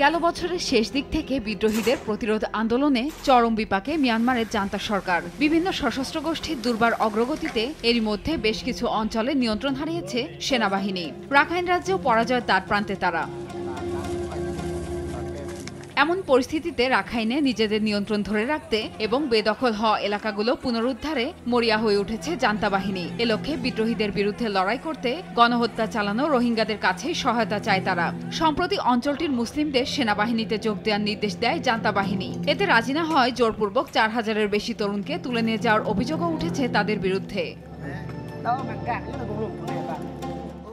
গেল বছরের শেষ দিক থেকে বিদ্রোহীদের প্রতিরোধ আন্দোলনে চরম বিপাকে মিয়ানমারের জান্তা সরকার। বিভিন্ন সশস্ত্র গোষ্ঠীর দুর্বার অগ্রগতিতে এরই মধ্যে বেশ কিছু অঞ্চলে নিয়ন্ত্রণ হারিয়েছে সেনাবাহিনী। রাখাইন রাজ্যেও পরাজয়ের দ্বারপ্রান্তে তারা। এমন পরিস্থিতিতে রাখাইনে নিজেদের নিয়ন্ত্রণ ধরে রাখতে এবং বেদখল হওয়া এলাকাগুলো পুনরুদ্ধারে মরিয়া হয়ে উঠেছে জান্তা বাহিনী। এ লক্ষ্যে বিদ্রোহীদের বিরুদ্ধে লড়াই করতে গণহত্যা চালানো রোহিঙ্গাদের কাছেই সহায়তা চায় তারা। সম্প্রতি অঞ্চলটির মুসলিমদের সেনাবাহিনীতে যোগ দেওয়ার নির্দেশ দেয় জান্তা বাহিনী। এতে রাজি না হয় জোরপূর্বক 4000-এর বেশি তরুণকে তুলে নিয়ে যাওয়ার অভিযোগও উঠেছে তাদের বিরুদ্ধে।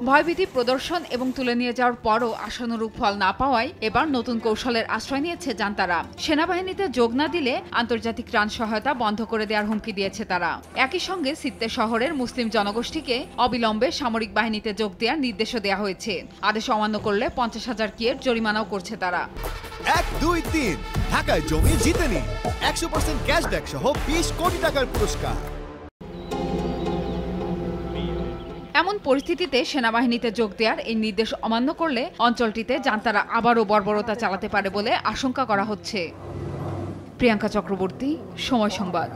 ভয়ভীতি প্রদর্শন এবং তুলে নিয়ে যাওয়ার পরও আশানুরূপ ফল না পাওয়ায় এবার নতুন কৌশলের আশ্রয় নিয়েছে জান্তারা। সেনাবাহিনীতে যোগ না দিলে আন্তর্জাতিক ত্রাণ সহায়তা বন্ধ করে দেওয়ার হুমকি দিয়েছে তারা। একই সঙ্গে সিত্তে শহরের মুসলিম জনগোষ্ঠীকে অবিলম্বে সামরিক বাহিনীতে যোগ দেওয়ার নির্দেশও দেওয়া হয়েছে। আদেশ অমান্য করলে 50,000 কিয়ের জরিমানাও করছে তারা। 1, 2, 3 ঢাকায় জমি জিতে নিন 100% ক্যাশব্যাক সহ 20 কোটি টাকার পুরস্কার। এমন পরিস্থিতিতে সেনাবাহিনীতে যোগ দেওয়ার এই নির্দেশ অমান্য করলে অঞ্চলটিতে জান্তারা আবারও বর্বরতা চালাতে পারে বলে আশঙ্কা করা হচ্ছে। প্রিয়াঙ্কা চক্রবর্তী, সময় সংবাদ।